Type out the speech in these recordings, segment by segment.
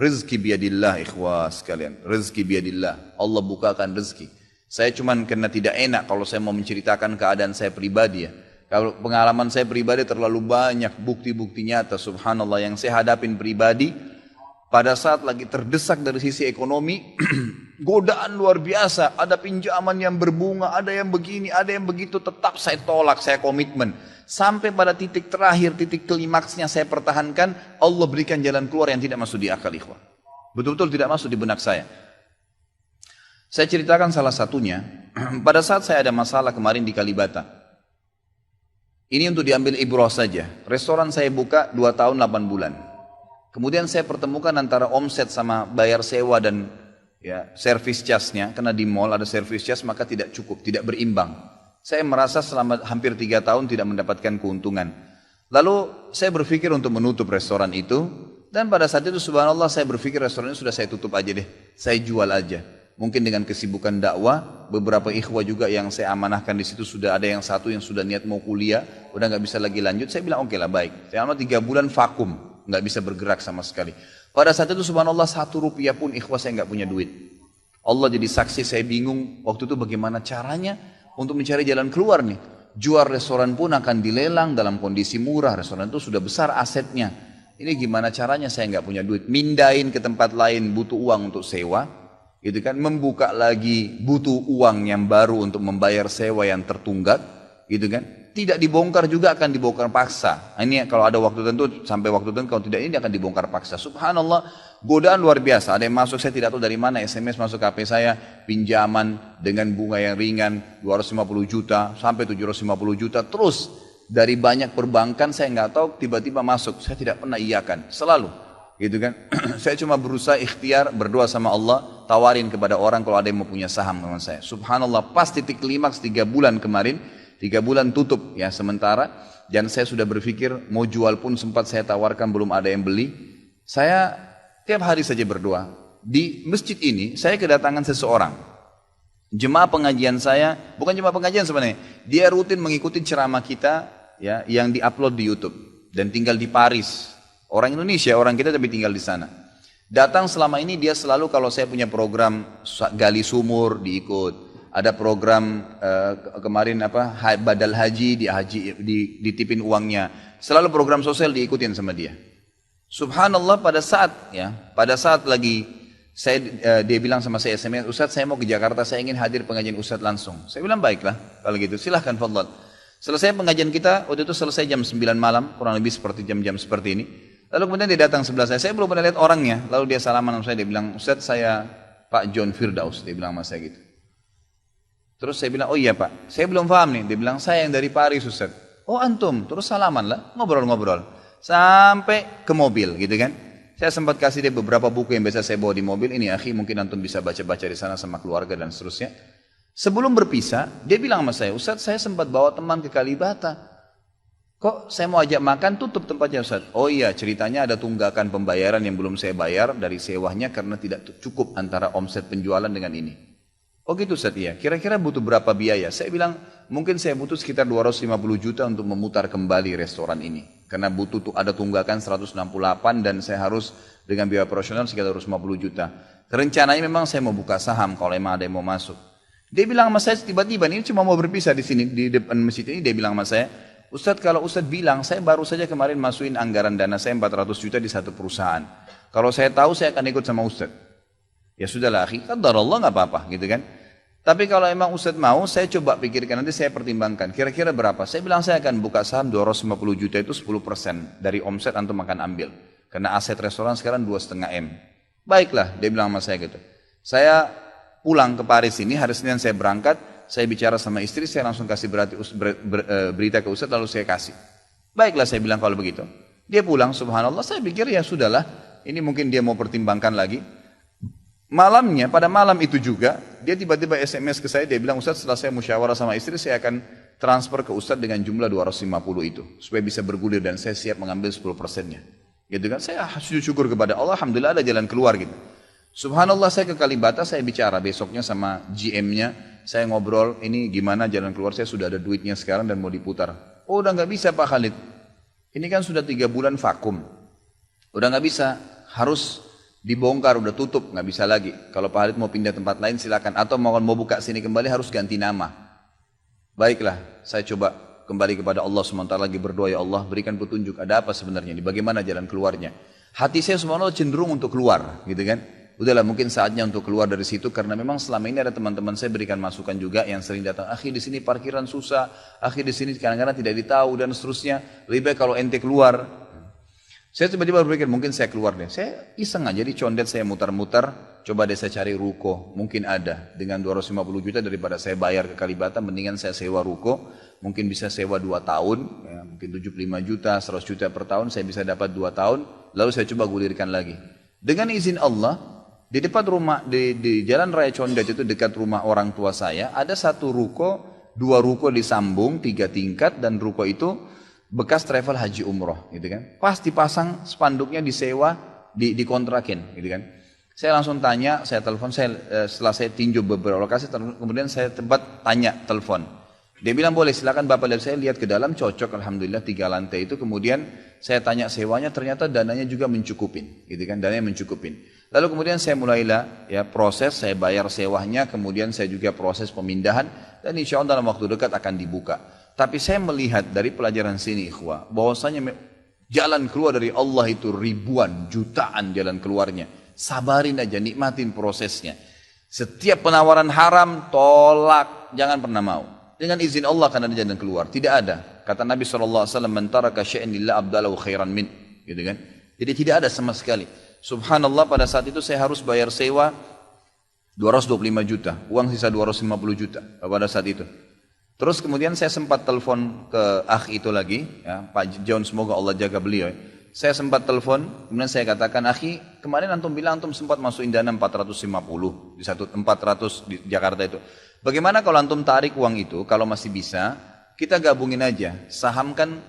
Rezeki biadillah ikhwah sekalian. Rezeki biadillah. Allah bukakan rezeki. Saya cuman karena tidak enak kalau saya mau menceritakan keadaan saya pribadi ya. Kalau pengalaman saya pribadi terlalu banyak bukti-bukti nyata subhanallah yang saya hadapin pribadi. Pada saat lagi terdesak dari sisi ekonomi, godaan luar biasa. Ada pinjaman yang berbunga, ada yang begini, ada yang begitu. Tetap saya tolak, saya komitmen. Sampai pada titik terakhir, titik klimaksnya saya pertahankan. Allah berikan jalan keluar yang tidak masuk di akal ikhwan. Betul-betul tidak masuk di benak saya. Saya ceritakan salah satunya. Pada saat saya ada masalah kemarin di Kalibata. Ini untuk diambil ibrah saja. Restoran saya buka 2 tahun 8 bulan. Kemudian saya pertemukan antara omset sama bayar sewa dan ya service charge-nya. Karena di mall ada service charge maka tidak cukup, tidak berimbang. Saya merasa selama hampir 3 tahun tidak mendapatkan keuntungan. Lalu saya berpikir untuk menutup restoran itu. Dan pada saat itu subhanallah saya berpikir restoran ini sudah saya tutup aja deh. Saya jual aja. Mungkin dengan kesibukan dakwah, beberapa ikhwah juga yang saya amanahkan di situ sudah ada yang satu yang sudah niat mau kuliah, udah nggak bisa lagi lanjut. Saya bilang oke lah baik. Selama 3 bulan vakum. Nggak bisa bergerak sama sekali. Pada saat itu subhanallah 1 rupiah pun ikhwah saya nggak punya duit. Allah jadi saksi saya bingung waktu itu bagaimana caranya untuk mencari jalan keluar nih. Jual restoran pun akan dilelang dalam kondisi murah. Restoran itu sudah besar asetnya. Ini gimana caranya saya nggak punya duit. Mindahin ke tempat lain butuh uang untuk sewa. Gitu kan. Membuka lagi butuh uang yang baru untuk membayar sewa yang tertunggak. Gitu kan. Tidak dibongkar juga akan dibongkar paksa. Ini kalau ada waktu tentu sampai waktu tentu, kalau tidak ini akan dibongkar paksa. Subhanallah, godaan luar biasa. Ada yang masuk saya tidak tahu dari mana, SMS masuk ke HP saya, pinjaman dengan bunga yang ringan 250 juta sampai 750 juta terus dari banyak perbankan saya nggak tahu tiba-tiba masuk. Saya tidak pernah iyakan, selalu. Gitu kan. Saya cuma berusaha ikhtiar berdoa sama Allah, tawarin kepada orang kalau ada yang mau punya saham sama saya. Subhanallah, pas titik klimaks 3 bulan kemarin 3 bulan tutup ya sementara dan saya sudah berpikir mau jual pun sempat saya tawarkan belum ada yang beli. Saya tiap hari saja berdoa. Di masjid ini saya kedatangan seseorang. Jemaah pengajian saya, bukan jemaah pengajian sebenarnya. Dia rutin mengikuti ceramah kita ya yang diupload di YouTube dan tinggal di Paris. Orang Indonesia, orang kita tapi tinggal di sana. Datang selama ini dia selalu kalau saya punya program gali sumur diikut. Ada program kemarin badal haji ditipin uangnya. Selalu program sosial diikutin sama dia. Subhanallah pada saat lagi dia bilang sama saya SMS, Ustadz saya mau ke Jakarta, saya ingin hadir pengajian Ustadz langsung. Saya bilang baiklah kalau gitu silahkan fadhal. Selesai pengajian kita waktu itu selesai jam 9 malam kurang lebih seperti jam-jam seperti ini. Lalu kemudian dia datang sebelah saya belum pernah lihat orangnya. Lalu dia salaman sama saya, dia bilang Ustadz saya Pak John Firdaus, dia bilang sama saya gitu. Terus saya bilang, oh iya Pak, saya belum paham nih. Dia bilang, saya yang dari Paris Ustaz. Oh antum, terus salaman lah, ngobrol-ngobrol. Sampai ke mobil gitu kan. Saya sempat kasih dia beberapa buku yang biasa saya bawa di mobil. Ini akhi mungkin antum bisa baca-baca di sana sama keluarga dan seterusnya. Sebelum berpisah, dia bilang sama saya, Ustaz saya sempat bawa teman ke Kalibata. Kok saya mau ajak makan, tutup tempatnya Ustaz. Oh iya, ceritanya ada tunggakan pembayaran yang belum saya bayar dari sewanya karena tidak cukup antara omset penjualan dengan ini. Oh gitu Ustaz, iya. Kira-kira butuh berapa biaya? Saya bilang, mungkin saya butuh sekitar 250 juta untuk memutar kembali restoran ini. Karena butuh ada tunggakan 168 dan saya harus dengan biaya operasional sekitar 250 juta. Rencananya memang saya mau buka saham kalau memang ada yang mau masuk. Dia bilang sama saya tiba-tiba, ini cuma mau berpisah di sini, di depan masjid ini, dia bilang sama saya, Ustaz kalau Ustaz bilang, saya baru saja kemarin masukin anggaran dana saya 400 juta di satu perusahaan. Kalau saya tahu saya akan ikut sama Ustaz. Ya sudahlah akhi, qadarullah nggak apa-apa gitu kan. Tapi kalau emang Ustaz mau, saya coba pikirkan, nanti saya pertimbangkan. Kira-kira berapa? Saya bilang saya akan buka saham 250 juta itu 10% dari omset antum akan ambil. Karena aset restoran sekarang 2,5 M. Baiklah, dia bilang sama saya gitu. Saya pulang ke Paris ini, hari Senin saya berangkat, saya bicara sama istri, saya langsung kasih berita ke Ustaz, lalu saya kasih. Baiklah saya bilang kalau begitu. Dia pulang, subhanallah, saya pikir ya sudahlah, ini mungkin dia mau pertimbangkan lagi. Malamnya, pada malam itu juga, dia tiba-tiba SMS ke saya, dia bilang, Ustaz setelah saya musyawarah sama istri, saya akan transfer ke Ustaz dengan jumlah 250 itu, supaya bisa bergulir dan saya siap mengambil 10%-nya. Gitu kan, saya sujud syukur kepada Allah, alhamdulillah ada jalan keluar gitu. Subhanallah saya ke Kalibata, saya bicara besoknya sama GM-nya, saya ngobrol, ini gimana jalan keluar, saya sudah ada duitnya sekarang dan mau diputar. Oh udah gak bisa Pak Khalid, ini kan sudah 3 bulan vakum, udah gak bisa, harus Dibongkar, udah tutup, nggak bisa lagi. Kalau Pak Halid mau pindah tempat lain silakan. Atau mau buka sini kembali harus ganti nama. Baiklah, saya coba kembali kepada Allah SWT lagi berdoa, ya Allah berikan petunjuk, ada apa sebenarnya ini, bagaimana jalan keluarnya. Hati saya subhanallah cenderung untuk keluar, gitu kan. Udahlah mungkin saatnya untuk keluar dari situ, karena memang selama ini ada teman-teman saya berikan masukan juga yang sering datang, akhi di sini parkiran susah, akhi di sini kadang-kadang tidak ditahu dan seterusnya, lebih baik kalau ente keluar. Saya tiba-tiba berpikir mungkin saya keluar deh. Saya iseng aja di condet saya muter-muter, coba deh saya cari ruko, mungkin ada. Dengan 250 juta daripada saya bayar ke Kalibata, mendingan saya sewa ruko, mungkin bisa sewa 2 tahun, ya, mungkin 75 juta, 100 juta per tahun, saya bisa dapat 2 tahun, lalu saya coba gulirkan lagi. Dengan izin Allah, di depan rumah, di Jalan Raya Condet itu dekat rumah orang tua saya, ada 1 ruko, 2 ruko disambung, 3 tingkat, dan ruko itu bekas travel haji umroh, gitu kan. Pas dipasang spanduknya disewa, dikontrakin, gitu kan. Saya langsung tanya, saya telepon, setelah saya tinjau beberapa lokasi, kemudian saya tanya telepon. Dia bilang boleh, silakan Bapak lihat. Saya lihat ke dalam, cocok, alhamdulillah 3 lantai itu. Kemudian saya tanya sewanya, ternyata dananya juga mencukupin, gitu kan, dananya mencukupin. Lalu kemudian saya mulailah ya proses, saya bayar sewanya, kemudian saya juga proses pemindahan, dan insya Allah dalam waktu dekat akan dibuka. Tapi saya melihat dari pelajaran sini ikhwah, bahwasanya jalan keluar dari Allah itu ribuan, jutaan jalan keluarnya. Sabarin aja, nikmatin prosesnya. Setiap penawaran haram, tolak, jangan pernah mau. Dengan izin Allah akan ada jalan keluar. Tidak ada. Kata Nabi SAW, "Man taraka syai'an lillah abdalahu khairan min." Gitu kan? Jadi tidak ada sama sekali. Subhanallah, pada saat itu saya harus bayar sewa 225 juta. Uang sisa 250 juta pada saat itu. Terus kemudian saya sempat telepon ke akh itu lagi, ya, Pak John, semoga Allah jaga beliau. Ya. Saya sempat telepon, kemudian saya katakan, akhi, kemarin antum bilang antum sempat masukin dana 450 di 400 di Jakarta itu. Bagaimana kalau antum tarik uang itu, kalau masih bisa, kita gabungin aja. Saham kan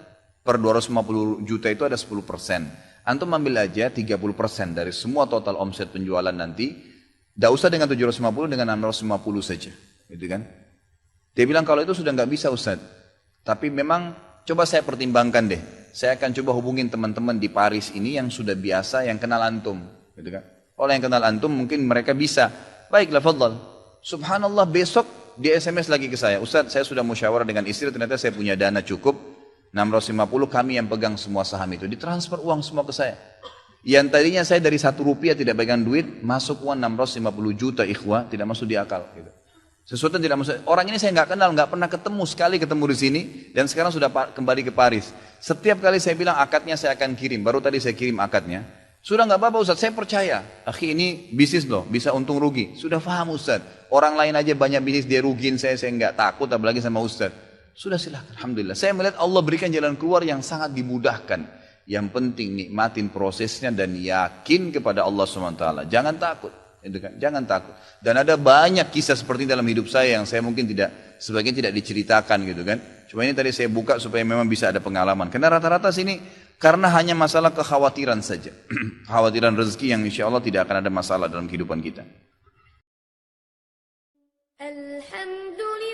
per 250 juta itu ada 10%. Antum ambil aja 30% dari semua total omset penjualan nanti. Tidak usah dengan 750, dengan 650 saja. Gitu kan? Dia bilang kalau itu sudah nggak bisa Ustaz. Tapi memang coba saya pertimbangkan deh. Saya akan coba hubungin teman-teman di Paris ini yang sudah biasa, yang kenal antum. Gitu kan? Kalau yang kenal antum mungkin mereka bisa. Baiklah, fadhal. Subhanallah, besok dia SMS lagi ke saya. Ustaz, saya sudah musyawarah dengan istri, ternyata saya punya dana cukup. 650, kami yang pegang semua saham itu. Ditransfer uang semua ke saya. Yang tadinya saya dari 1 rupiah tidak pegang duit, masuk uang 650 juta ikhwah, tidak masuk di akal. Gitu. Sesuatu yang tidak masuk. Orang ini saya nggak kenal, nggak pernah ketemu, sekali ketemu di sini, dan sekarang sudah kembali ke Paris. Setiap kali saya bilang akadnya saya akan kirim, baru tadi saya kirim akadnya. Sudah nggak apa-apa Ustaz, saya percaya. Akhi, ini bisnis loh, bisa untung rugi. Sudah paham Ustaz. Orang lain aja banyak bisnis dia rugiin saya nggak takut, apalagi sama Ustaz. Sudah silakan, alhamdulillah. Saya melihat Allah berikan jalan keluar yang sangat dimudahkan. Yang penting nikmatin prosesnya dan yakin kepada Allah SWT. Jangan takut. Jangan takut. Dan ada banyak kisah seperti dalam hidup saya yang saya mungkin sebagian tidak diceritakan gitu kan. Cuma ini tadi saya buka supaya memang bisa ada pengalaman. Karena rata-rata sini karena hanya masalah kekhawatiran saja. Kekhawatiran rezeki yang insya Allah tidak akan ada masalah dalam kehidupan kita. Alhamdulillah.